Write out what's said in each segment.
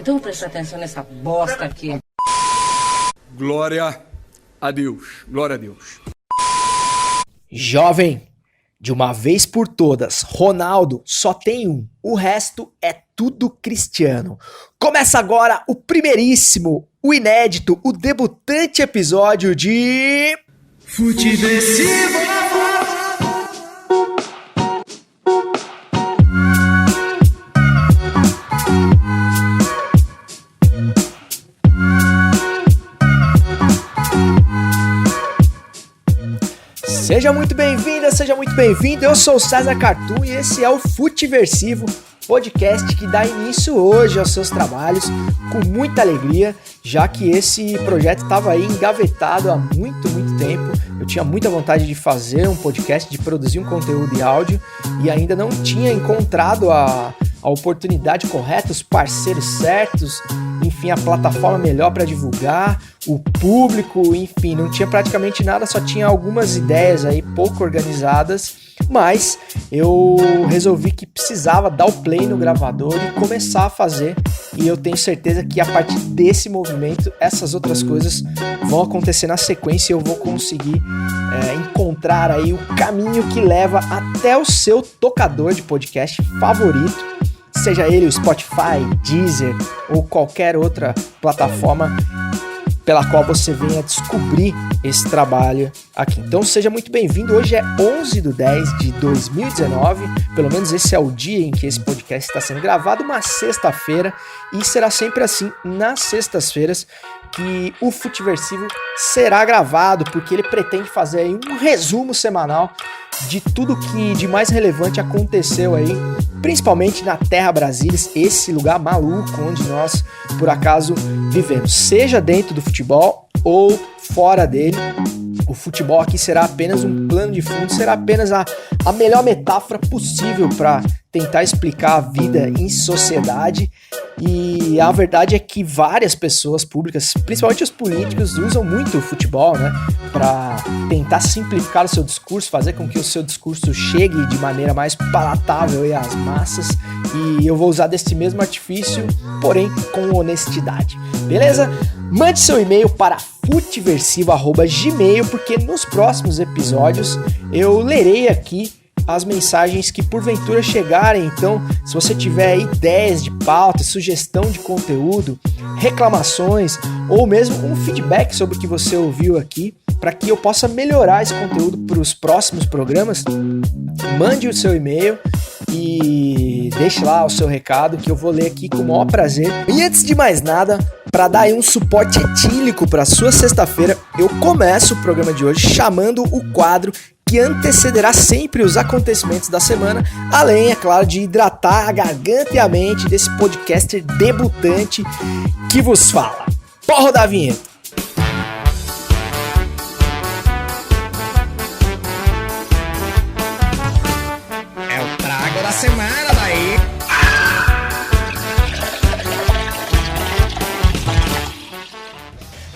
Então presta atenção nessa bosta aqui. Glória a Deus, glória a Deus. Jovem, de uma vez por todas, Ronaldo só tem um, o resto é tudo Cristiano. Começa agora o primeiríssimo, o inédito, o debutante episódio de... Futeversivo! Seja muito bem-vinda, seja muito bem-vindo, eu sou o César Cartoon e esse é o Futeversivo, podcast que dá início hoje aos seus trabalhos com muita alegria, já que esse projeto estava aí engavetado há muito tempo. Eu tinha muita vontade de fazer um podcast, de produzir um conteúdo de áudio e ainda não tinha encontrado a oportunidade correta, os parceiros certos, enfim, a plataforma melhor para divulgar, o público, enfim, não tinha praticamente nada, só tinha algumas ideias aí pouco organizadas, mas eu resolvi que precisava dar o play no gravador e começar a fazer, e eu tenho certeza que a partir desse movimento, essas outras coisas vão acontecer na sequência e eu vou conseguir encontrar aí o caminho que leva até o seu tocador de podcast favorito, seja ele o Spotify, Deezer ou qualquer outra plataforma pela qual você venha descobrir esse trabalho aqui. Então seja muito bem-vindo, hoje é 11/10/2019, pelo menos esse é o dia em que esse podcast está sendo gravado, uma sexta-feira, e será sempre assim, nas sextas-feiras, que o Futeversivo será gravado, porque ele pretende fazer aí um resumo semanal de tudo que de mais relevante aconteceu aí, principalmente na Terra Brasília, esse lugar maluco onde nós, por acaso, vivemos, seja dentro do futebol ou fora dele. O futebol aqui será apenas um plano de fundo, será apenas a melhor metáfora possível para tentar explicar a vida em sociedade. E a verdade é que várias pessoas públicas, principalmente os políticos, usam muito o futebol, né, para tentar simplificar o seu discurso, fazer com que o seu discurso chegue de maneira mais palatável aí às massas. E eu vou usar desse mesmo artifício, porém com honestidade. Beleza? Mande seu e-mail para futeversivo@gmail.com, porque nos próximos episódios eu lerei aqui as mensagens que porventura chegarem. Então, se você tiver ideias de pauta, sugestão de conteúdo, reclamações ou mesmo um feedback sobre o que você ouviu aqui, para que eu possa melhorar esse conteúdo para os próximos programas, mande o seu e-mail e deixe lá o seu recado que eu vou ler aqui com o maior prazer. E antes de mais nada, para dar aí um suporte etílico para sua sexta-feira, eu começo o programa de hoje chamando o quadro que antecederá sempre os acontecimentos da semana, além, é claro, de hidratar a garganta e a mente desse podcaster debutante que vos fala. Pode rodar a vinheta. É o trago da semana daí.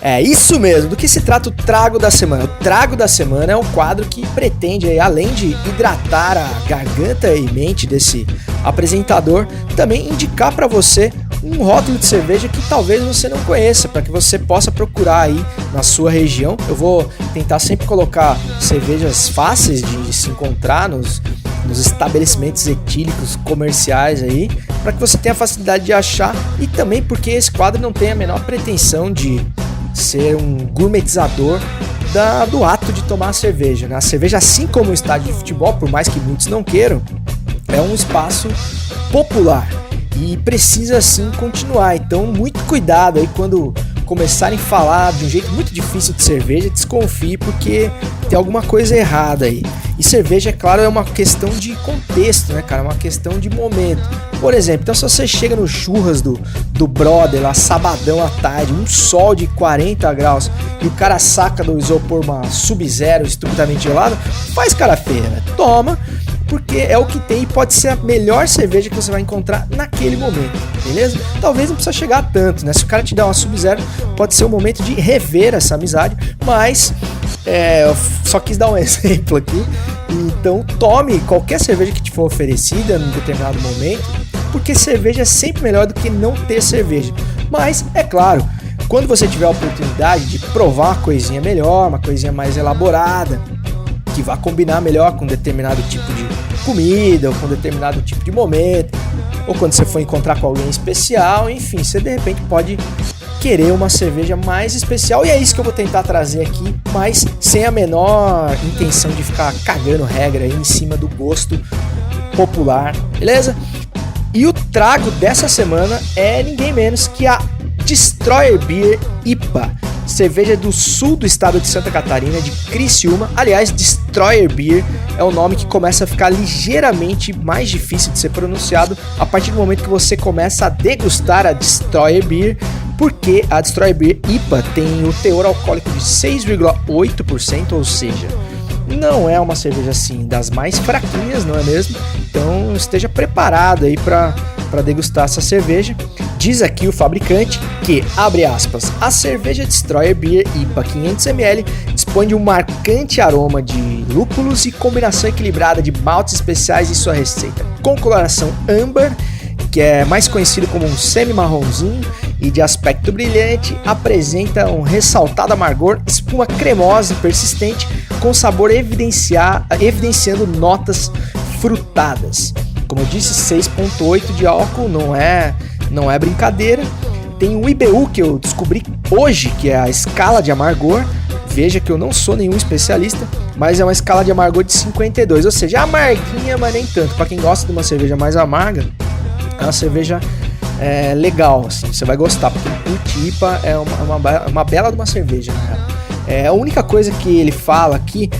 É isso mesmo, do que se trata o Trago da Semana? O Trago da Semana é um quadro que pretende, além de hidratar a garganta e mente desse apresentador, também indicar para você um rótulo de cerveja que talvez você não conheça, para que você possa procurar aí na sua região. Eu vou tentar sempre colocar cervejas fáceis de se encontrar nos estabelecimentos etílicos comerciais aí, para que você tenha facilidade de achar, e também porque esse quadro não tem a menor pretensão de ser um gourmetizador do ato de tomar cerveja, né? A cerveja, assim como o estádio de futebol, por mais que muitos não queiram, é um espaço popular e precisa assim continuar. Então, muito cuidado aí quando começarem a falar de um jeito muito difícil de cerveja, desconfie, porque tem alguma coisa errada aí. E cerveja, é claro, é uma questão de contexto, né, cara? É uma questão de momento. Por exemplo, então se você chega no churras do brother lá, sabadão à tarde, um sol de 40 graus, e o cara saca do isopor uma Sub-Zero estupidamente gelada, faz cara feia, né? Toma, porque é o que tem e pode ser a melhor cerveja que você vai encontrar naquele momento, beleza? Talvez não precisa chegar a tanto, né? Se o cara te der uma Sub-Zero, pode ser o momento de rever essa amizade, mas eu só quis dar um exemplo aqui. Então tome qualquer cerveja que te for oferecida em determinado momento porque cerveja é sempre melhor do que não ter cerveja. Mas, é claro, quando você tiver a oportunidade de provar uma coisinha melhor, uma coisinha mais elaborada, que vai combinar melhor com determinado tipo de comida, ou com determinado tipo de momento, ou quando você for encontrar com alguém especial, enfim, você de repente pode querer uma cerveja mais especial, e é isso que eu vou tentar trazer aqui, mas sem a menor intenção de ficar cagando regra aí em cima do gosto popular, beleza? E o trago dessa semana é ninguém menos que a Destroyer Beer IPA, cerveja do sul do estado de Santa Catarina, de Criciúma. Aliás, Destroyer Beer é um nome que começa a ficar ligeiramente mais difícil de ser pronunciado a partir do momento que você começa a degustar a Destroyer Beer, porque a Destroyer Beer IPA tem o teor alcoólico de 6,8%, ou seja, não é uma cerveja assim das mais fraquinhas, não é mesmo? Então esteja preparado aí para degustar essa cerveja. Diz aqui o fabricante que, abre aspas, a cerveja Destroyer Beer IPA 500ml dispõe de um marcante aroma de lúpulos e combinação equilibrada de maltes especiais em sua receita, com coloração âmbar, que é mais conhecido como um semi-marronzinho, e de aspecto brilhante, apresenta um ressaltado amargor, espuma cremosa e persistente, com sabor evidenciando notas frutadas. Como eu disse, 6,8 de álcool, não é brincadeira. Tem um IBU que eu descobri hoje, que é a escala de amargor. Veja que eu não sou nenhum especialista, mas é uma escala de amargor de 52, ou seja, amarguinha, mas nem tanto. Para quem gosta de uma cerveja mais amarga, é uma cerveja legal, assim, você vai gostar, porque o IPA é uma bela de uma cerveja, na real. A única coisa que ele fala aqui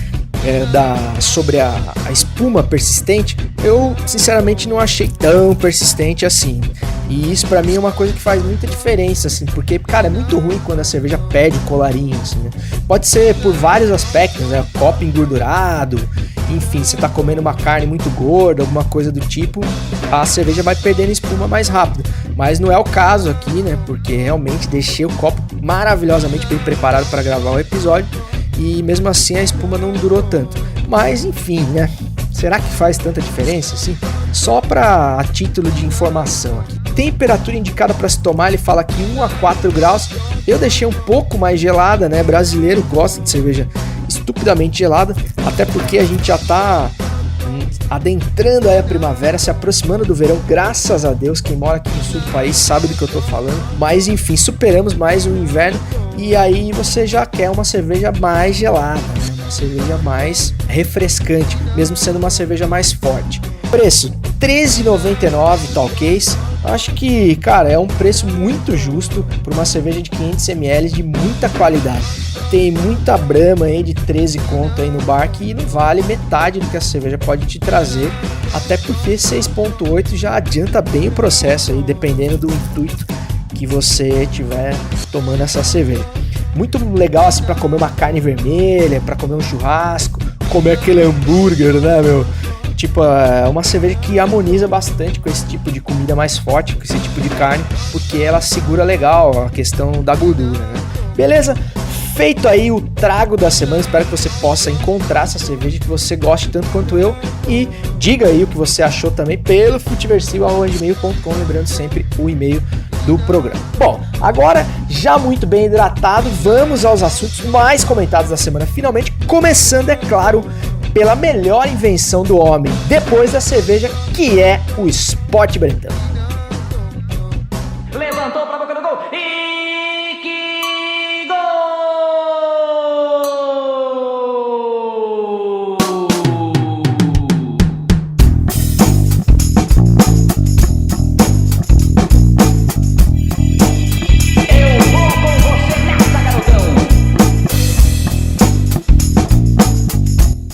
sobre a espuma persistente, eu sinceramente não achei tão persistente assim. E isso pra mim é uma coisa que faz muita diferença, assim, porque, cara, é muito ruim quando a cerveja perde o colarinho, assim, né? Pode ser por vários aspectos, né? Copo engordurado, enfim, você tá comendo uma carne muito gorda, alguma coisa do tipo, a cerveja vai perdendo espuma mais rápido. Mas não é o caso aqui, né? Porque realmente deixei o copo maravilhosamente bem preparado para gravar o episódio e mesmo assim a espuma não durou tanto. Mas enfim, né? Será que faz tanta diferença assim? Só a título de informação aqui. Temperatura indicada para se tomar, ele fala que 1 a 4 graus. Eu deixei um pouco mais gelada, né? Brasileiro gosta de cerveja estupidamente gelada, até porque a gente já tá adentrando aí a primavera, se aproximando do verão, graças a Deus. Quem mora aqui no sul do país sabe do que eu tô falando. Mas enfim, superamos mais um inverno e aí você já quer uma cerveja mais gelada, né? Uma cerveja mais refrescante, mesmo sendo uma cerveja mais forte. Preço R$13,99, talcase. Acho que, cara, é um preço muito justo para uma cerveja de 500ml de muita qualidade. Tem muita Brahma aí de 13 conto aí no bar que não vale metade do que a cerveja pode te trazer, até porque 6,8 já adianta bem o processo aí, dependendo do intuito que você tiver tomando essa cerveja. Muito legal assim para comer uma carne vermelha, para comer um churrasco, comer aquele hambúrguer, né, meu? Tipo, é uma cerveja que harmoniza bastante com esse tipo de comida mais forte, com esse tipo de carne, porque ela segura legal a questão da gordura, né? Beleza? Feito aí o trago da semana, espero que você possa encontrar essa cerveja que você goste tanto quanto eu e diga aí o que você achou também pelo futeversivo@gmail.com, lembrando sempre o e-mail do programa. Bom, agora já muito bem hidratado, vamos aos assuntos mais comentados da semana, finalmente, começando, é claro, pela melhor invenção do homem depois da cerveja, que é o Sport Bretão. Levantou pra boca do gol e que gol! Eu vou com você nessa, garotão!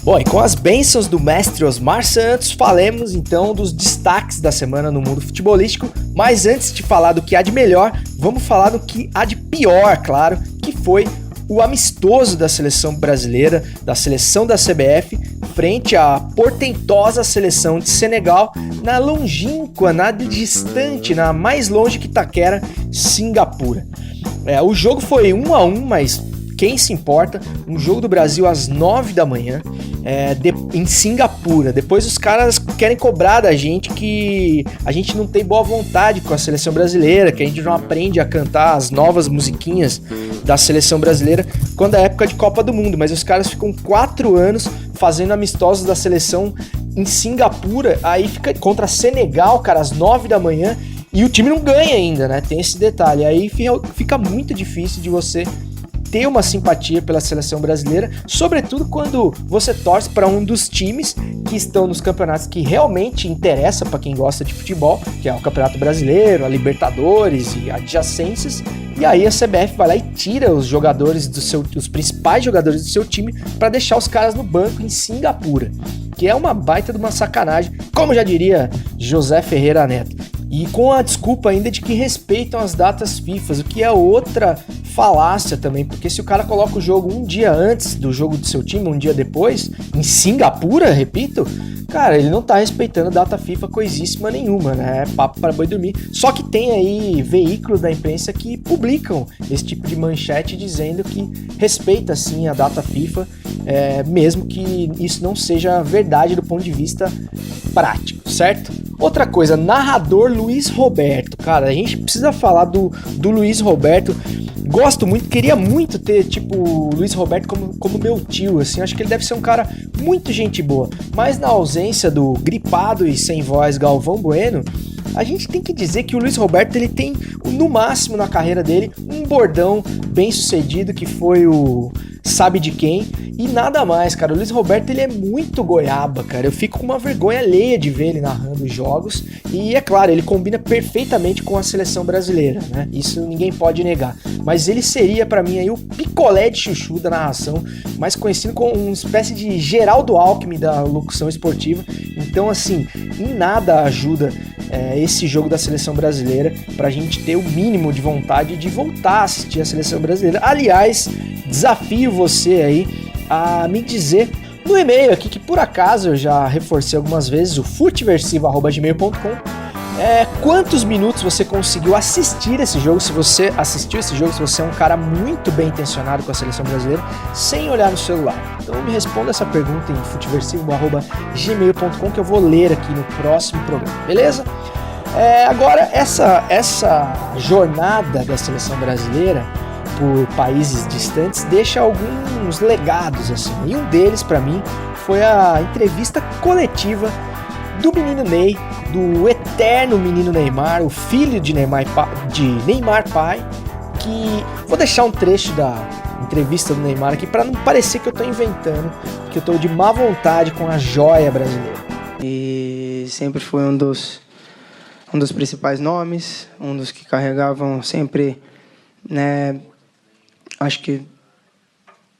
Bom, e com as bênçãos do mestre Osmar Santos, falemos então dos destaques da semana no mundo futebolístico. Mas antes de falar do que há de melhor, vamos falar do que há de pior, claro, que foi o amistoso da seleção brasileira, da seleção da CBF, frente à portentosa seleção de Senegal, na longínqua, na distante, na mais longe que Itaquera, Singapura. O jogo foi 1-1, mas quem se importa, um jogo do Brasil às 9 da manhã, em Singapura. Depois os caras querem cobrar da gente que a gente não tem boa vontade com a seleção brasileira, que a gente não aprende a cantar as novas musiquinhas da seleção brasileira quando é época de Copa do Mundo, mas os caras ficam 4 anos fazendo amistosos da seleção em Singapura, aí fica contra Senegal, cara, às 9 da manhã, e o time não ganha ainda, né? Tem esse detalhe. Aí fica muito difícil de você ter uma simpatia pela seleção brasileira, sobretudo quando você torce para um dos times que estão nos campeonatos que realmente interessa para quem gosta de futebol, que é o Campeonato Brasileiro, a Libertadores e adjacências, e aí a CBF vai lá e tira os jogadores os principais jogadores do seu time para deixar os caras no banco em Singapura, que é uma baita de uma sacanagem, como já diria José Ferreira Neto. E com a desculpa ainda de que respeitam as datas FIFA, o que é outra falácia também, porque se o cara coloca o jogo um dia antes do jogo do seu time, um dia depois, em Singapura, repito, cara, ele não tá respeitando data FIFA coisíssima nenhuma, né? É papo para boi dormir. Só que tem aí veículos da imprensa que publicam esse tipo de manchete dizendo que respeita sim a data FIFA, mesmo que isso não seja verdade do ponto de vista prático, certo? Outra coisa, narrador Luiz Roberto. Cara, a gente precisa falar do Luiz Roberto. Gosto muito, queria muito ter, tipo, o Luiz Roberto como meu tio, assim. Acho que ele deve ser um cara muito gente boa. Mas na ausência do gripado e sem voz Galvão Bueno, a gente tem que dizer que o Luiz Roberto, ele tem, no máximo na carreira dele, um bordão bem sucedido, que foi o sabe de quem, e nada mais, cara. O Luiz Roberto, ele é muito goiaba, cara. Eu fico com uma vergonha alheia de ver ele narrando os jogos, e é claro, ele combina perfeitamente com a seleção brasileira, né? Isso ninguém pode negar. Mas ele seria, pra mim, aí o picolé de chuchu da narração, mais conhecido como uma espécie de Geraldo Alckmin da locução esportiva. Então, assim, em nada ajuda esse jogo da seleção brasileira pra gente ter o mínimo de vontade de voltar a assistir a seleção brasileira. Aliás, desafio você aí a me dizer no e-mail aqui, que por acaso eu já reforcei algumas vezes, o futeversivo@gmail.com, quantos minutos você conseguiu assistir esse jogo, se você assistiu esse jogo, se você é um cara muito bem intencionado com a seleção brasileira, sem olhar no celular. Então me responda essa pergunta em futeversivo@gmail.com, que eu vou ler aqui no próximo programa, beleza? Agora, essa jornada da seleção brasileira por países distantes deixa alguns legados, assim, e um deles, pra mim, foi a entrevista coletiva do menino Ney, do eterno menino Neymar, o filho de Neymar pai, que vou deixar um trecho da entrevista do Neymar aqui para não parecer que eu tô inventando, que eu tô de má vontade com a joia brasileira. E sempre foi um dos principais nomes, um dos que carregavam sempre, né, acho que,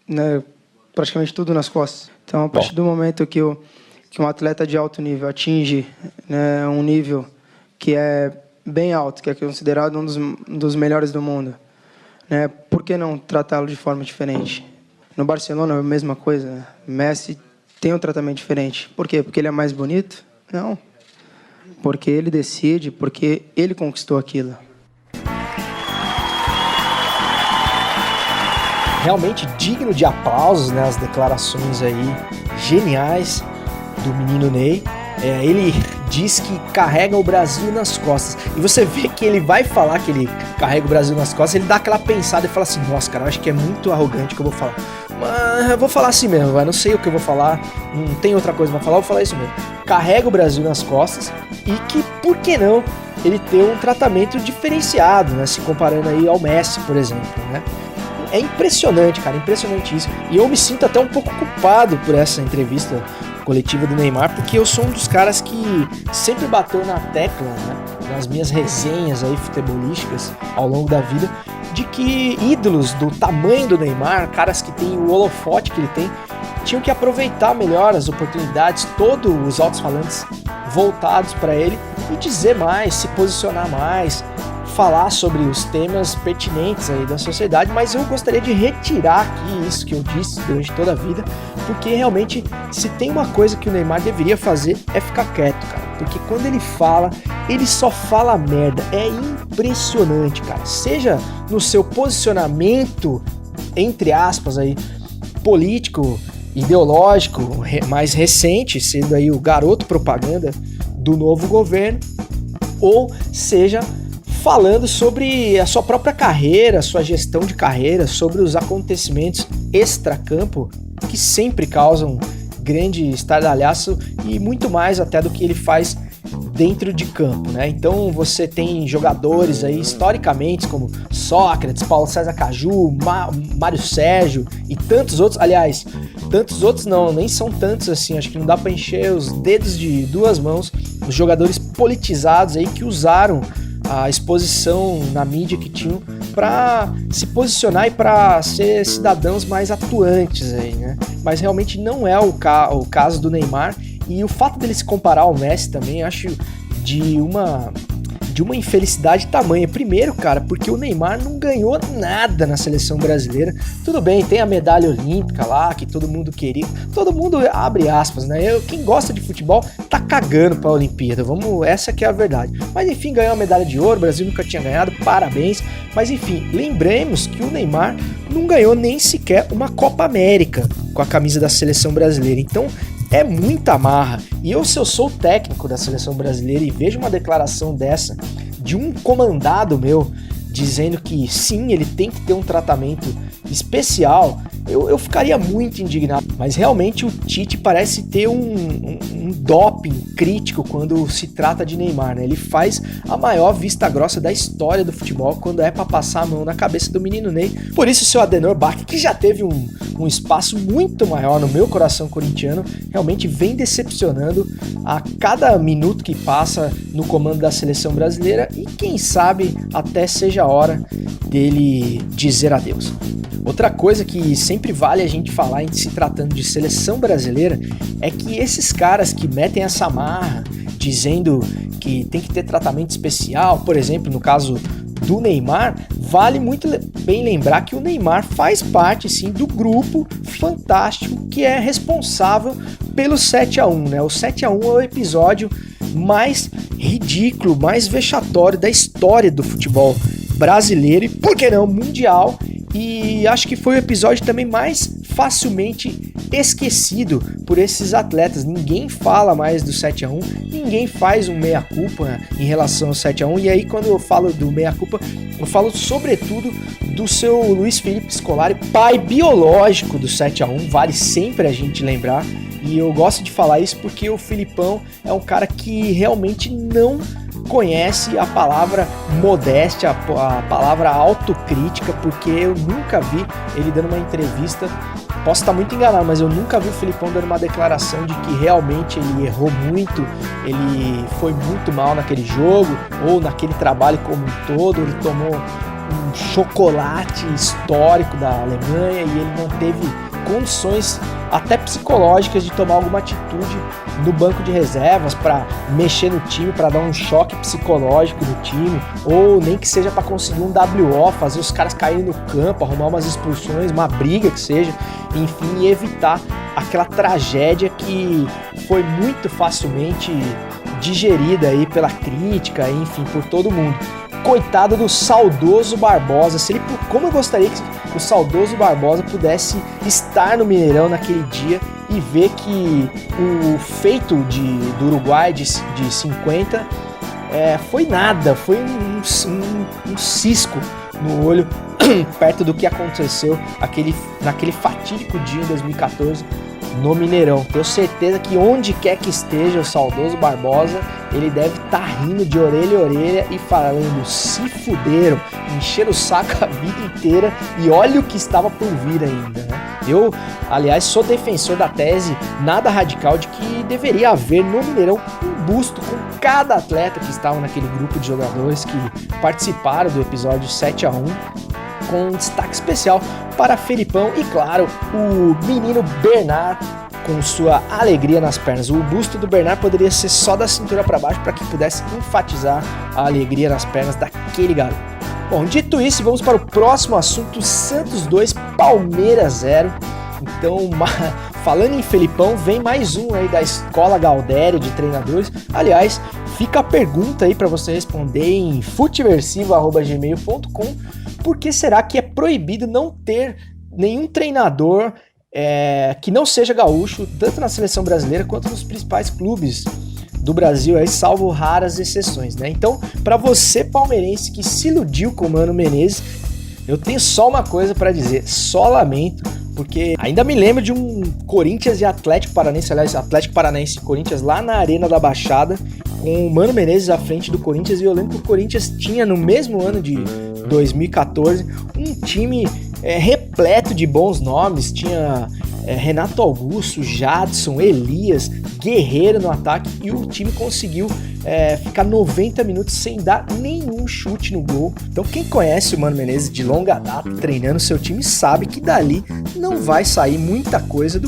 né, praticamente tudo nas costas. Então, a partir do momento que um atleta de alto nível atinge, né, um nível que é bem alto, que é considerado um dos melhores do mundo, né, por que não tratá-lo de forma diferente? No Barcelona é a mesma coisa. Messi tem um tratamento diferente. Por quê? Porque ele é mais bonito? Não. Porque ele decide, porque ele conquistou aquilo. Realmente digno de aplausos, né, as declarações aí geniais do menino Ney. Ele diz que carrega o Brasil nas costas. E você vê que ele vai falar que ele carrega o Brasil nas costas, ele dá aquela pensada e fala assim: nossa, cara, eu acho que é muito arrogante o que eu vou falar. Mas eu vou falar assim mesmo, não sei o que eu vou falar, não tem outra coisa pra falar, eu vou falar isso mesmo. Carrega o Brasil nas costas e que, por que não, ele ter um tratamento diferenciado, né? Se comparando aí ao Messi, por exemplo, né? É impressionante, cara, impressionante isso. E eu me sinto até um pouco culpado por essa entrevista coletiva do Neymar, porque eu sou um dos caras que sempre bateu na tecla, né, nas minhas resenhas aí futebolísticas ao longo da vida, de que ídolos do tamanho do Neymar, caras que têm o holofote que ele tem, tinham que aproveitar melhor as oportunidades, todos os altos-falantes voltados para ele e dizer mais, se posicionar mais, falar sobre os temas pertinentes aí da sociedade. Mas eu gostaria de retirar aqui isso que eu disse durante toda a vida, porque realmente, se tem uma coisa que o Neymar deveria fazer, é ficar quieto, cara, porque quando ele fala, ele só fala merda. É impressionante, cara, seja no seu posicionamento entre aspas, aí, político, ideológico, mais recente, sendo aí o garoto propaganda do novo governo, ou seja, falando sobre a sua própria carreira, sua gestão de carreira, sobre os acontecimentos extracampo que sempre causam grande estardalhaço e muito mais até do que ele faz dentro de campo, né? Então você tem jogadores aí historicamente como Sócrates, Paulo César Caju, Mário Sérgio e tantos outros, aliás, tantos outros não, nem são tantos assim, acho que não dá para encher os dedos de duas mãos, os jogadores politizados aí que usaram a exposição na mídia que tinham para se posicionar e para ser cidadãos mais atuantes aí, né? Mas realmente não é o caso do Neymar, e o fato dele se comparar ao Messi também acho de uma infelicidade tamanha. Primeiro, cara, porque o Neymar não ganhou nada na seleção brasileira. Tudo bem, tem a medalha olímpica lá, que todo mundo queria. Todo mundo abre aspas, né? Quem gosta de futebol tá cagando pra Olimpíada. Essa que é a verdade. Mas enfim, ganhou a medalha de ouro, o Brasil nunca tinha ganhado, parabéns. Mas enfim, lembremos que o Neymar não ganhou nem sequer uma Copa América com a camisa da seleção brasileira. Então, é muita marra. E se eu sou o técnico da seleção brasileira e vejo uma declaração dessa de um comandado meu dizendo que sim, ele tem que ter um tratamento especial, eu ficaria muito indignado. Mas realmente o Tite parece ter um doping crítico quando se trata de Neymar, né? Ele faz a maior vista grossa da história do futebol quando é para passar a mão na cabeça do menino Ney. Por isso o seu Adenor Bach, que já teve um espaço muito maior no meu coração corintiano, realmente vem decepcionando a cada minuto que passa no comando da seleção brasileira, e quem sabe até seja a hora dele dizer adeus. Outra coisa que sempre vale a gente falar em se tratando de seleção brasileira é que esses caras que metem essa marra dizendo que tem que ter tratamento especial, por exemplo, no caso do Neymar, vale muito bem lembrar que o Neymar faz parte sim do grupo fantástico que é responsável pelo 7-1, né? O 7-1 é o episódio mais ridículo, mais vexatório da história do futebol brasileiro e, por que não, mundial. E acho que foi o episódio também mais facilmente esquecido por esses atletas. Ninguém fala mais do 7-1, ninguém faz um meia-culpa em relação ao 7-1. E aí, quando eu falo do meia-culpa, eu falo sobretudo do seu Luiz Felipe Scolari, pai biológico do 7-1, vale sempre a gente lembrar. E eu gosto de falar isso porque o Filipão é um cara que realmente não conhece a palavra modéstia, a palavra autocrítica, porque eu nunca vi ele dando uma entrevista, posso estar muito enganado, mas eu nunca vi o Filipão dando uma declaração de que realmente ele errou muito, ele foi muito mal naquele jogo, ou naquele trabalho como um todo, ele tomou um chocolate histórico da Alemanha e ele não teve condições até psicológicas de tomar alguma atitude no banco de reservas para mexer no time, para dar um choque psicológico no time, ou nem que seja para conseguir um WO, fazer os caras caírem no campo, arrumar umas expulsões, uma briga que seja, enfim, e evitar aquela tragédia que foi muito facilmente digerida aí pela crítica, enfim, por todo mundo. Coitado do saudoso Barbosa, como eu gostaria que o saudoso Barbosa pudesse estar no Mineirão naquele dia e ver que o feito do Uruguai de 50 foi nada, foi um cisco no olho perto do que aconteceu naquele fatídico dia em 2014 no Mineirão. Tenho certeza que onde quer que esteja o saudoso Barbosa, ele deve estar rindo de orelha a orelha e falando: se fuderam, encheram o saco a vida inteira e olha o que estava por vir ainda, né? Eu, aliás, sou defensor da tese nada radical de que deveria haver no Mineirão um busto com cada atleta que estava naquele grupo de jogadores que participaram do episódio 7-1, com um destaque especial para Felipão e, claro, o menino Bernard com sua alegria nas pernas. O busto do Bernard poderia ser só da cintura para baixo para que pudesse enfatizar a alegria nas pernas daquele garoto. Bom, dito isso, vamos para o próximo assunto: Santos 2, Palmeiras 0. Então, falando em Felipão, vem mais um aí da Escola Galdério de treinadores. Aliás, fica a pergunta aí para você responder em futeversivo@gmail.com. Por que será que é proibido não ter nenhum treinador que não seja gaúcho, tanto na seleção brasileira quanto nos principais clubes do Brasil, aí, salvo raras exceções, né? Então, para você palmeirense que se iludiu com o Mano Menezes, eu tenho só uma coisa para dizer, só lamento, porque ainda me lembro de um Corinthians e Atlético Paranaense, aliás, Atlético Paranaense e Corinthians lá na Arena da Baixada, com o Mano Menezes à frente do Corinthians, e eu lembro que o Corinthians tinha, no mesmo ano de 2014, um time repleto de bons nomes, tinha Renato Augusto, Jadson, Elias, Guerreiro no ataque, e o time conseguiu ficar 90 minutos sem dar nenhum chute no gol. Então quem conhece o Mano Menezes de longa data, treinando seu time, sabe que dali não vai sair muita coisa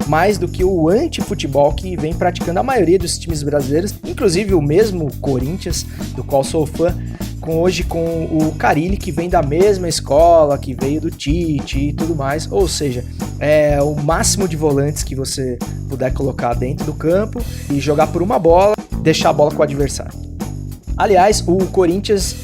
mais do que o anti-futebol que vem praticando a maioria dos times brasileiros, inclusive o mesmo Corinthians, do qual sou fã, hoje com o Carille, que vem da mesma escola, que veio do Tite e tudo mais. Ou seja, o máximo de volantes que você puder colocar dentro do campo e jogar por uma bola, deixar a bola com o adversário. Aliás, o Corinthians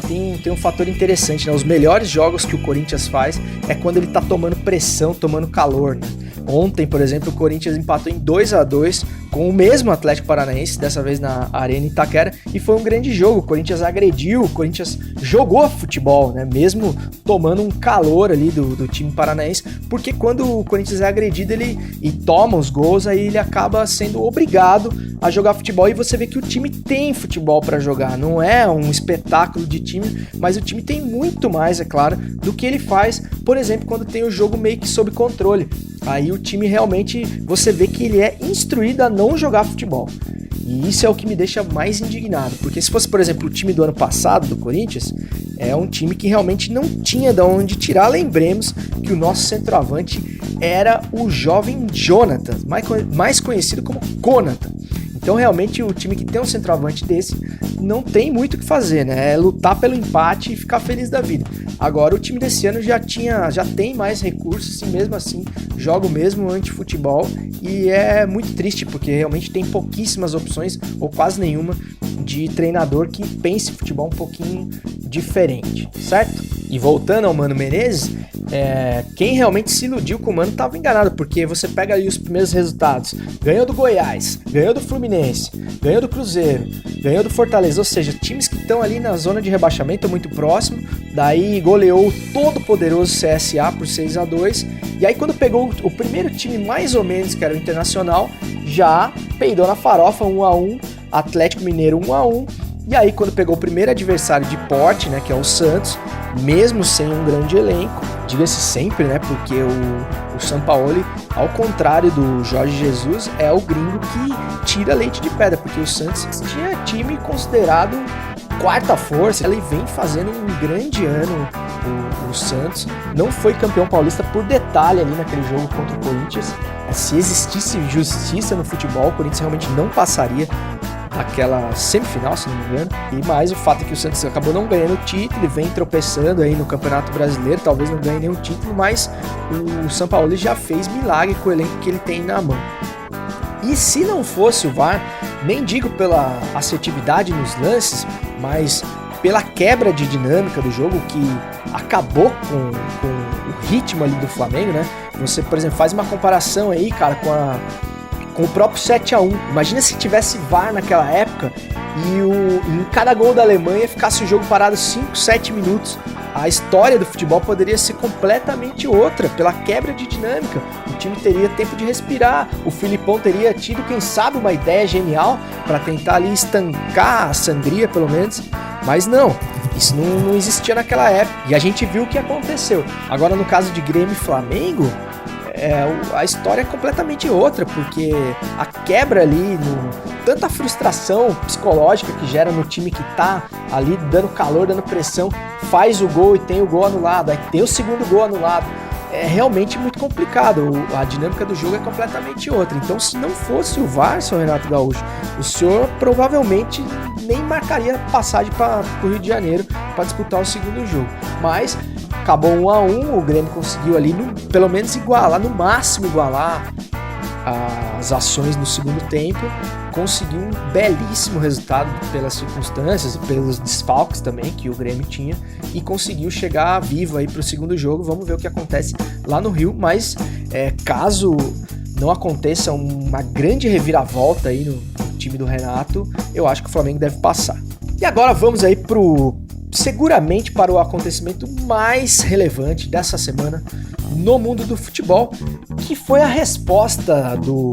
tem um fator interessante, né? Os melhores jogos que o Corinthians faz é quando ele tá tomando pressão, tomando calor, né? Ontem, por exemplo, o Corinthians empatou em 2-2 com o mesmo Atlético Paranaense, dessa vez na Arena Itaquera, e foi um grande jogo. O Corinthians agrediu, o Corinthians jogou futebol, né? Mesmo tomando um calor ali do time paranaense, porque quando o Corinthians é agredido e toma os gols, aí ele acaba sendo obrigado a jogar futebol, e você vê que o time tem futebol para jogar, não é um espetáculo de time, mas o time tem muito mais, é claro, do que ele faz, por exemplo, quando tem o jogo meio que sob controle. Aí o time realmente, você vê que ele é instruído a não jogar futebol. E isso é o que me deixa mais indignado, porque se fosse, por exemplo, o time do ano passado, do Corinthians, é um time que realmente não tinha de onde tirar. Lembremos que o nosso centroavante era o jovem Jonathan, mais conhecido como Conatan. Então realmente o time que tem um centroavante desse não tem muito o que fazer, né? É lutar pelo empate e ficar feliz da vida. Agora o time desse ano já tem mais recursos e mesmo assim joga o mesmo anti-futebol, e é muito triste porque realmente tem pouquíssimas opções, ou quase nenhuma, de treinador que pense futebol um pouquinho diferente, certo? E voltando ao Mano Menezes, quem realmente se iludiu com o Mano estava enganado, porque você pega ali os primeiros resultados: ganhou do Goiás, ganhou do Fluminense, ganhou do Cruzeiro, ganhou do Fortaleza, ou seja, times que estão ali na zona de rebaixamento, muito próximo. Daí goleou o todo poderoso CSA por 6-2, e aí quando pegou o primeiro time mais ou menos, que era o Internacional, já peidou na farofa, 1-1, Atlético Mineiro 1-1, e aí quando pegou o primeiro adversário de porte, né, que é o Santos, mesmo sem um grande elenco, diga-se sempre, né, porque o Sampaoli, ao contrário do Jorge Jesus, é o gringo que tira leite de pedra, porque o Santos tinha time considerado quarta força, ele vem fazendo um grande ano. O Santos não foi campeão paulista por detalhe ali naquele jogo contra o Corinthians. Se existisse justiça no futebol, o Corinthians realmente não passaria aquela semifinal, se não me engano. E mais o fato é que o Santos acabou não ganhando o título, ele vem tropeçando aí no Campeonato Brasileiro, talvez não ganhe nenhum título, mas o Sampaoli já fez milagre com o elenco que ele tem na mão. E se não fosse o VAR, nem digo pela assertividade nos lances, mas pela quebra de dinâmica do jogo, que acabou com o ritmo ali do Flamengo, né? Você, por exemplo, faz uma comparação aí, cara, com o próprio 7-1. Imagina se tivesse VAR naquela época e em cada gol da Alemanha ficasse o jogo parado 5, 7 minutos. A história do futebol poderia ser completamente outra, pela quebra de dinâmica. O time teria tempo de respirar, o Filipão teria tido, quem sabe, uma ideia genial para tentar ali estancar a sangria, pelo menos. Mas não, isso não existia naquela época, e a gente viu o que aconteceu. Agora, no caso de Grêmio e Flamengo, a história é completamente outra, porque a quebra ali, tanta frustração psicológica que gera no time que tá ali dando calor, dando pressão, faz o gol e tem o gol anulado, aí tem o segundo gol anulado. É realmente muito complicado, a dinâmica do jogo é completamente outra. Então, se não fosse o VAR, seu Renato Gaúcho, o senhor provavelmente nem marcaria passagem para o Rio de Janeiro para disputar o segundo jogo. Mas acabou 1-1, o Grêmio conseguiu ali pelo menos igualar, no máximo igualar as ações no segundo tempo, conseguiu um belíssimo resultado pelas circunstâncias e pelos desfalques também que o Grêmio tinha e conseguiu chegar vivo aí para o segundo jogo. Vamos ver o que acontece lá no Rio, mas caso não aconteça uma grande reviravolta aí no time do Renato, eu acho que o Flamengo deve passar. E agora vamos aí seguramente para o acontecimento mais relevante dessa semana no mundo do futebol, que foi a resposta do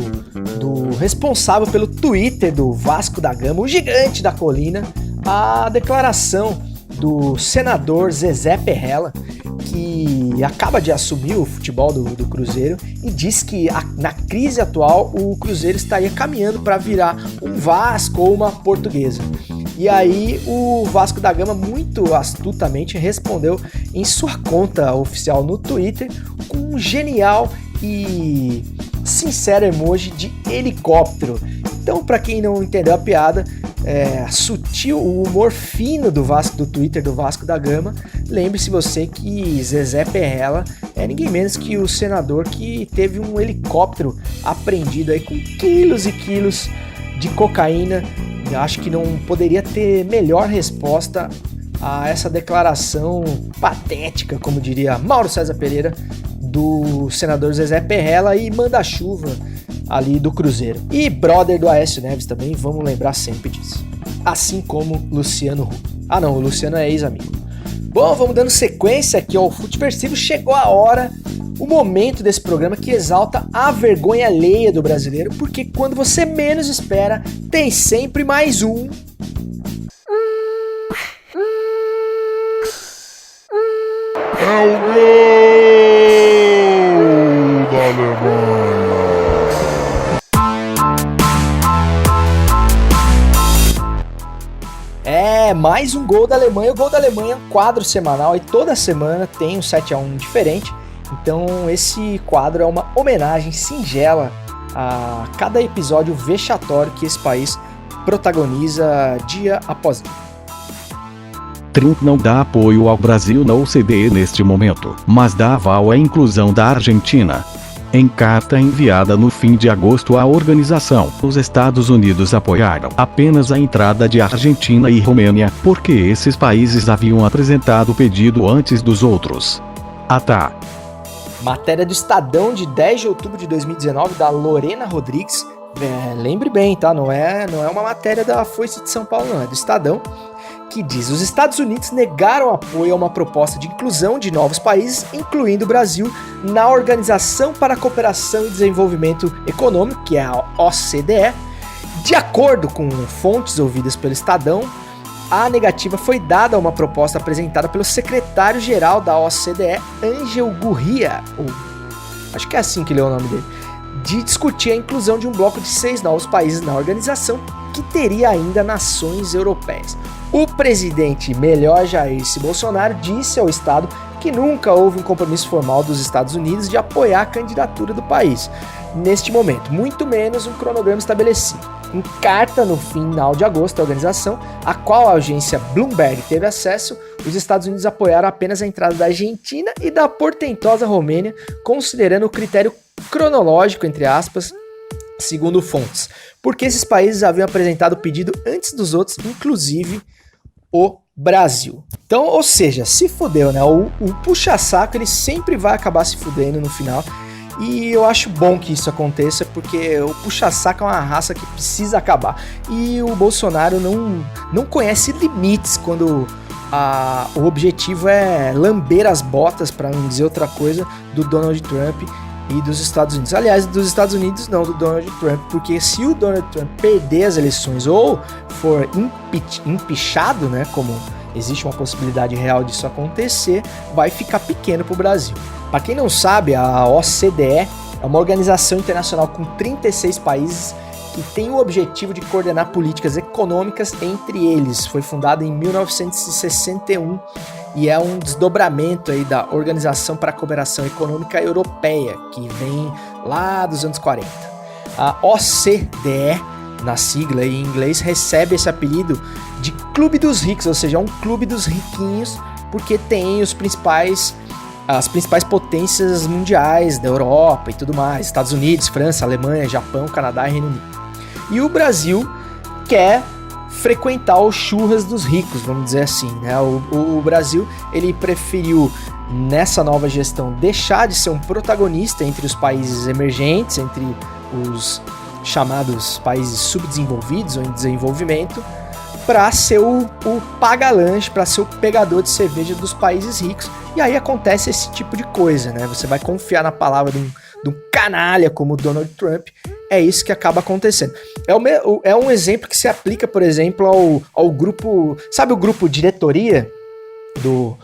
responsável pelo Twitter do Vasco da Gama, o gigante da colina, à declaração do senador Zezé Perrella, que acaba de assumir o futebol do Cruzeiro e diz que na crise atual o Cruzeiro estaria caminhando para virar um Vasco ou uma Portuguesa. E aí o Vasco da Gama muito astutamente respondeu em sua conta oficial no Twitter com um genial e sincero emoji de helicóptero. Então, para quem não entendeu a piada, sutil, o humor fino do Twitter do Vasco da Gama, lembre-se você que Zezé Perrella é ninguém menos que o senador que teve um helicóptero apreendido aí com quilos e quilos de cocaína. Eu acho que não poderia ter melhor resposta a essa declaração patética, como diria Mauro César Pereira, do senador Zezé Perrella e manda-chuva ali do Cruzeiro. E brother do Aécio Neves também, vamos lembrar sempre disso. Assim como Luciano Huck. Ah não, o Luciano é ex-amigo. Bom, vamos dando sequência aqui ao Futeversivo. Chegou a hora, o momento desse programa que exalta a vergonha alheia do brasileiro, porque quando você menos espera, tem sempre mais um. É o gol da Alemanha. Mais um gol da Alemanha. O Gol da Alemanha é um quadro semanal e toda semana tem um 7-1 diferente. Então esse quadro é uma homenagem singela a cada episódio vexatório que esse país protagoniza dia após dia. Trump não dá apoio ao Brasil na OCDE neste momento, mas dá aval à inclusão da Argentina. Em carta enviada no fim de agosto à organização, os Estados Unidos apoiaram apenas a entrada de Argentina e Romênia, porque esses países haviam apresentado o pedido antes dos outros. Matéria do Estadão de 10 de outubro de 2019, da Lorena Rodrigues. Lembre bem, tá? Não é uma matéria da Foice de São Paulo, não. É do Estadão, que diz: os Estados Unidos negaram apoio a uma proposta de inclusão de novos países, incluindo o Brasil, na Organização para a Cooperação e Desenvolvimento Econômico, que é a OCDE. De acordo com fontes ouvidas pelo Estadão, a negativa foi dada a uma proposta apresentada pelo secretário-geral da OCDE, Angel Gurria, acho que é assim que lê o nome dele, de discutir a inclusão de um bloco de 6 novos países na organização, que teria ainda nações europeias. O presidente melhor Jair Bolsonaro disse ao Estado que nunca houve um compromisso formal dos Estados Unidos de apoiar a candidatura do país neste momento, muito menos um cronograma estabelecido. Em carta no final de agosto, a organização, a qual a agência Bloomberg teve acesso, os Estados Unidos apoiaram apenas a entrada da Argentina e da portentosa Romênia, considerando o critério cronológico, entre aspas, segundo fontes, porque esses países haviam apresentado o pedido antes dos outros, inclusive o Brasil. Então, ou seja, se fudeu, né? O puxa-saco, ele sempre vai acabar se fudendo no final. E eu acho bom que isso aconteça, porque o puxa-saco é uma raça que precisa acabar. E o Bolsonaro não conhece limites quando o objetivo é lamber as botas, para não dizer outra coisa, do Donald Trump e dos Estados Unidos. Aliás, dos Estados Unidos não, do Donald Trump, porque se o Donald Trump perder as eleições ou for empichado, né, como existe uma possibilidade real disso acontecer, vai ficar pequeno para o Brasil. Para quem não sabe, a OCDE é uma organização internacional com 36 países que tem o objetivo de coordenar políticas econômicas entre eles. Foi fundada em 1961 e é um desdobramento aí da Organização para a Cooperação Econômica Europeia, que vem lá dos anos 40. A OCDE, na sigla em inglês, recebe esse apelido de Clube dos Ricos, ou seja, um clube dos riquinhos, porque tem as principais potências mundiais da Europa e tudo mais, Estados Unidos, França, Alemanha, Japão, Canadá e Reino Unido. E o Brasil quer frequentar os churras dos ricos, vamos dizer assim, né? O Brasil, ele preferiu, nessa nova gestão, deixar de ser um protagonista entre os países emergentes, entre os chamados países subdesenvolvidos ou em desenvolvimento, para ser o paga-lanche, para ser o pegador de cerveja dos países ricos. E aí acontece esse tipo de coisa, né? Você vai confiar na palavra de um canalha como o Donald Trump. É isso que acaba acontecendo. É um exemplo que se aplica, por exemplo, ao grupo... Sabe o grupo diretoria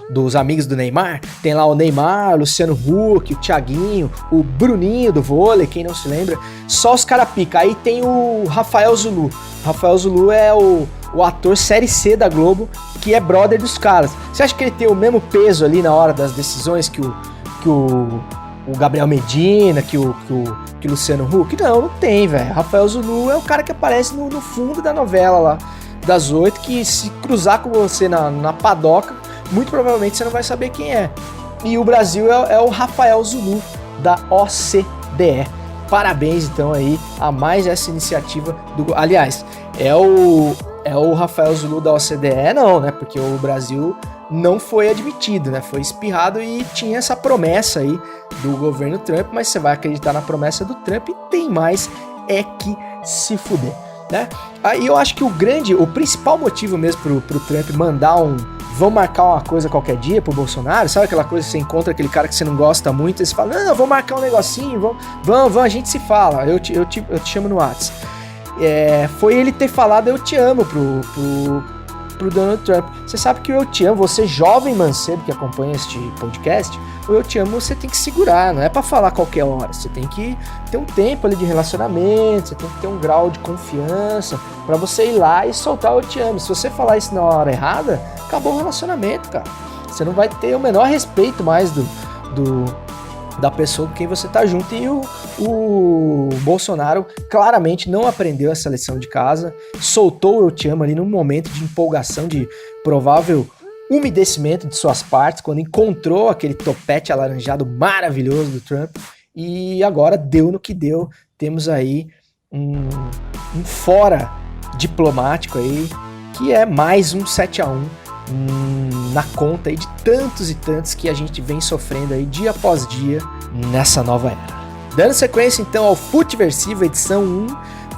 dos amigos do Neymar? Tem lá o Neymar, o Luciano Huck, o Thiaguinho, o Bruninho do vôlei, quem não se lembra. Só os cara pica. Aí tem o Rafael Zulu. O Rafael Zulu é o ator série C da Globo, que é brother dos caras. Você acha que ele tem o mesmo peso ali na hora das decisões que o Gabriel Medina, que o Luciano Huck? Não tem, velho. Rafael Zulu é o cara que aparece no fundo da novela lá, das 8, que se cruzar com você na padoca, muito provavelmente você não vai saber quem é. E o Brasil é o Rafael Zulu da OCDE. Parabéns, então, aí a mais essa iniciativa do... Aliás, é o Rafael Zulu da OCDE, não, né? Porque o Brasil não foi admitido, né? Foi espirrado e tinha essa promessa aí do governo Trump, mas você vai acreditar na promessa do Trump e tem mais é que se fuder, né? Aí eu acho que o principal motivo mesmo pro Trump mandar vamos marcar uma coisa qualquer dia pro Bolsonaro, sabe aquela coisa que você encontra aquele cara que você não gosta muito, e você fala, não, vamos marcar um negocinho, vamos, a gente se fala, eu te chamo no WhatsApp. Foi ele ter falado eu te amo pro Donald Trump. Você sabe que o eu te amo, você jovem mancebo que acompanha este podcast, o eu te amo você tem que segurar, não é pra falar qualquer hora, você tem que ter um tempo ali de relacionamento, você tem que ter um grau de confiança pra você ir lá e soltar o eu te amo. Se você falar isso na hora errada, acabou o relacionamento, cara. Você não vai ter o menor respeito mais da pessoa com quem você tá junto. E o Bolsonaro claramente não aprendeu essa lição de casa, soltou o eu te amo ali num momento de empolgação, de provável umedecimento de suas partes, quando encontrou aquele topete alaranjado maravilhoso do Trump, e agora deu no que deu. Temos aí um fora diplomático aí, que é mais um 7-1 na conta aí de tantos e tantos que a gente vem sofrendo aí dia após dia nessa nova era. Dando sequência então ao Futeversivo edição 1,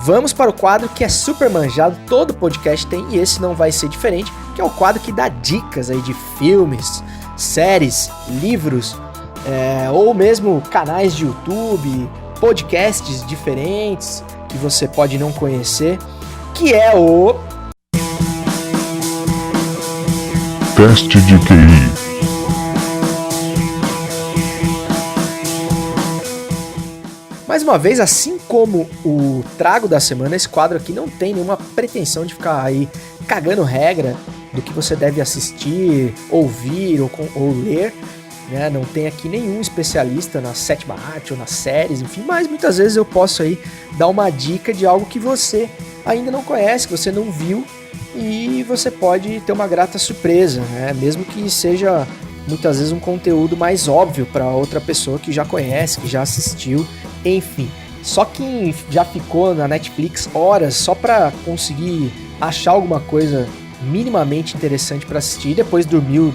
vamos para o quadro que é super manjado, todo podcast tem, e esse não vai ser diferente, que é o quadro que dá dicas aí de filmes, séries, livros, ou mesmo canais de YouTube, podcasts diferentes que você pode não conhecer, que é o Teste de QI. Mais uma vez, assim como o Trago da Semana, esse quadro aqui não tem nenhuma pretensão de ficar aí cagando regra do que você deve assistir, ouvir ou ler, né? Não tem aqui nenhum especialista na sétima arte ou nas séries, enfim, mas muitas vezes eu posso aí dar uma dica de algo que você ainda não conhece, que você não viu, e você pode ter uma grata surpresa, né? Mesmo que seja muitas vezes um conteúdo mais óbvio para outra pessoa que já conhece, que já assistiu, enfim. Só quem já ficou na Netflix horas só para conseguir achar alguma coisa minimamente interessante para assistir e depois dormiu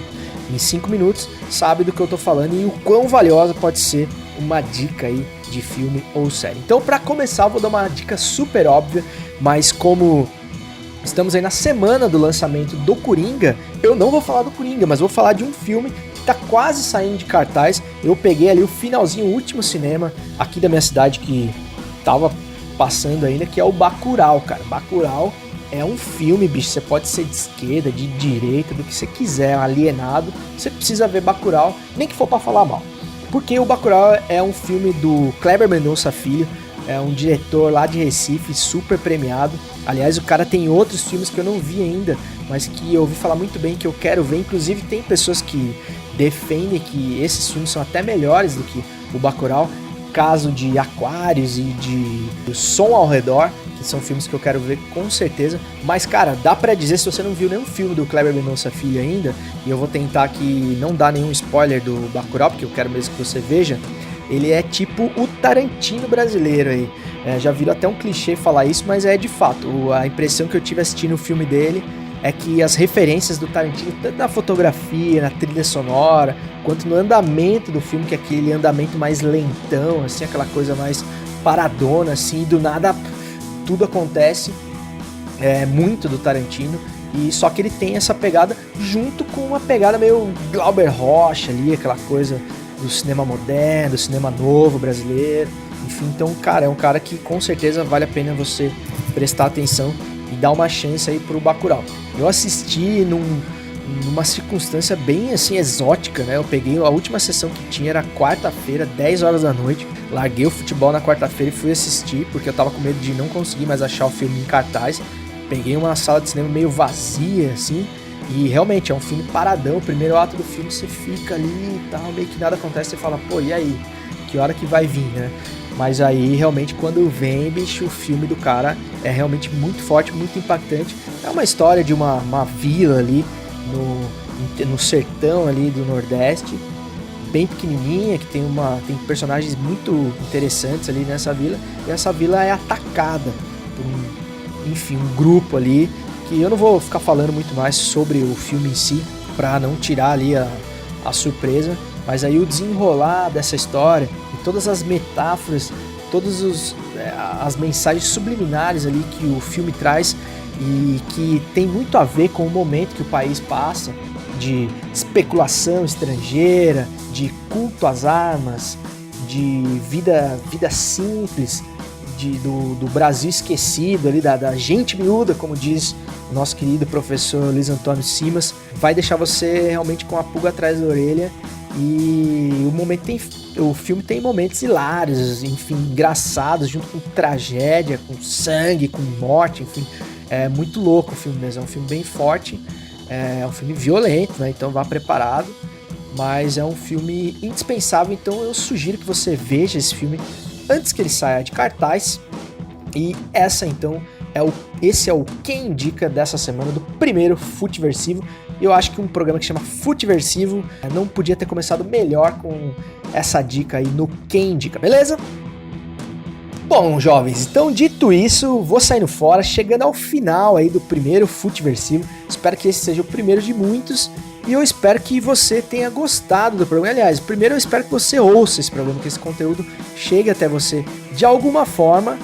em 5 minutos, sabe do que eu tô falando e o quão valiosa pode ser uma dica aí de filme ou série. Então, para começar, eu vou dar uma dica super óbvia, mas como estamos aí na semana do lançamento do Coringa, eu não vou falar do Coringa, mas vou falar de um filme que tá quase saindo de cartaz. Eu peguei ali o finalzinho, o último cinema aqui da minha cidade que tava passando ainda, que é o Bacurau, cara. Bacurau é um filme, bicho, você pode ser de esquerda, de direita, do que você quiser, alienado, você precisa ver Bacurau, nem que for pra falar mal. Porque o Bacurau é um filme do Kleber Mendonça Filho, é um diretor lá de Recife, super premiado. Aliás, o cara tem outros filmes que eu não vi ainda, mas que eu ouvi falar muito bem, que eu quero ver. Inclusive, tem pessoas que defendem que esses filmes são até melhores do que o Bacurau. Caso de Aquários e de Som ao Redor, que são filmes que eu quero ver com certeza. Mas, cara, dá pra dizer, se você não viu nenhum filme do Kleber Mendonça Filho ainda, e eu vou tentar aqui não dar nenhum spoiler do Bacurau, porque eu quero mesmo que você veja, ele é tipo o Tarantino brasileiro aí. Já viram até um clichê falar isso, mas é de fato. A impressão que eu tive assistindo o filme dele é que as referências do Tarantino, tanto na fotografia, na trilha sonora, quanto no andamento do filme, que é aquele andamento mais lentão, assim, aquela coisa mais paradona, assim, do nada tudo acontece, muito do Tarantino, e só que ele tem essa pegada junto com uma pegada meio Glauber Rocha ali, aquela coisa do cinema moderno, do cinema novo brasileiro, enfim, então, cara, é um cara que com certeza vale a pena você prestar atenção e dar uma chance aí pro Bacurau. Eu assisti numa circunstância bem assim exótica, né? Eu peguei a última sessão que tinha, era quarta-feira, 10 horas da noite. Larguei o futebol na quarta-feira e fui assistir, porque eu tava com medo de não conseguir mais achar o filme em cartaz. Peguei uma sala de cinema meio vazia, assim, e realmente é um filme paradão. O primeiro ato do filme você fica ali e tal, meio que nada acontece, você fala, pô, e aí? Que hora que vai vir, né? Mas aí, realmente, quando vem, bicho, o filme do cara é realmente muito forte, muito impactante. É uma história de uma vila ali no sertão ali do Nordeste, bem pequenininha, que tem personagens muito interessantes ali nessa vila. E essa vila é atacada por um grupo ali, que eu não vou ficar falando muito mais sobre o filme em si, para não tirar ali a surpresa. Mas aí o desenrolar dessa história e todas as metáforas, todas as mensagens subliminares ali que o filme traz e que tem muito a ver com o momento que o país passa, de especulação estrangeira, de culto às armas, de vida simples, do Brasil esquecido ali, da gente miúda, como diz o nosso querido professor Luiz Antônio Simas, vai deixar você realmente com a pulga atrás da orelha. E o filme tem momentos hilários, enfim, engraçados, junto com tragédia, com sangue, com morte, enfim, é muito louco o filme mesmo, é um filme bem forte, é um filme violento, né, então vá preparado, mas é um filme indispensável, então eu sugiro que você veja esse filme antes que ele saia de cartaz, e esse é o Quem Indica dessa semana, do primeiro Futiversivo. Eu acho que um programa que chama Futiversivo não podia ter começado melhor com essa dica aí no Quem Indica, beleza? Bom, jovens, então dito isso, vou saindo fora, chegando ao final aí do primeiro Futiversivo. Espero que esse seja o primeiro de muitos e eu espero que você tenha gostado do programa. Aliás, primeiro eu espero que você ouça esse programa, que esse conteúdo chegue até você de alguma forma.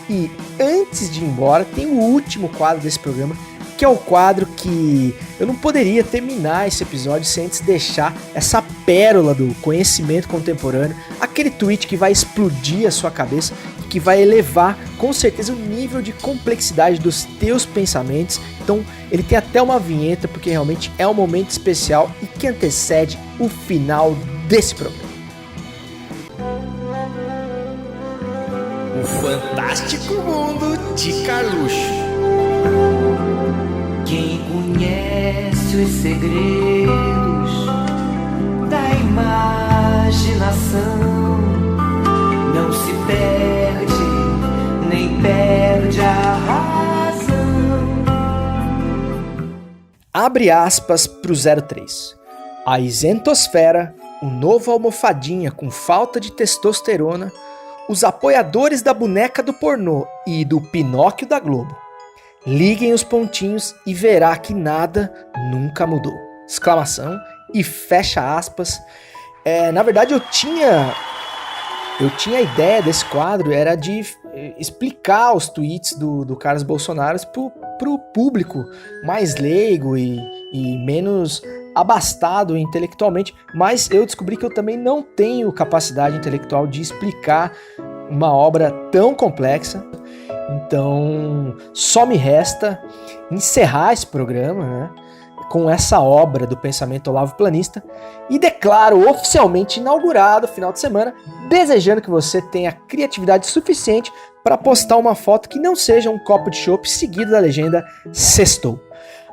E antes de ir embora, tem o último quadro desse programa, que é o quadro que eu não poderia terminar esse episódio sem antes deixar essa pérola do conhecimento contemporâneo, aquele tweet que vai explodir a sua cabeça, que vai elevar com certeza o nível de complexidade dos teus pensamentos. Então ele tem até uma vinheta, porque realmente é um momento especial e que antecede o final desse programa. O Fantástico Mundo de Carluxo. Quem conhece os segredos da imaginação não se perde, nem perde a razão. Abre aspas pro 03. A isentosfera, o novo almofadinha com falta de testosterona, os apoiadores da boneca do pornô e do Pinóquio da Globo. Liguem os pontinhos e verá que nada nunca mudou. Exclamação e fecha aspas. Na verdade eu tinha a ideia desse quadro, era de explicar os tweets do Carlos Bolsonaro pro público mais leigo e menos abastado intelectualmente, mas eu descobri que eu também não tenho capacidade intelectual de explicar uma obra tão complexa. Então só me resta encerrar esse programa, né, com essa obra do pensamento olavo-planista, e declaro oficialmente inaugurado o final de semana, desejando que você tenha criatividade suficiente para postar uma foto que não seja um copo de chopp seguido da legenda sextou.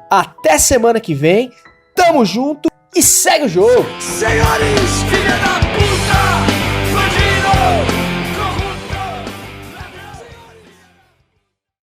Até semana que vem, tamo junto e segue o jogo! Senhores,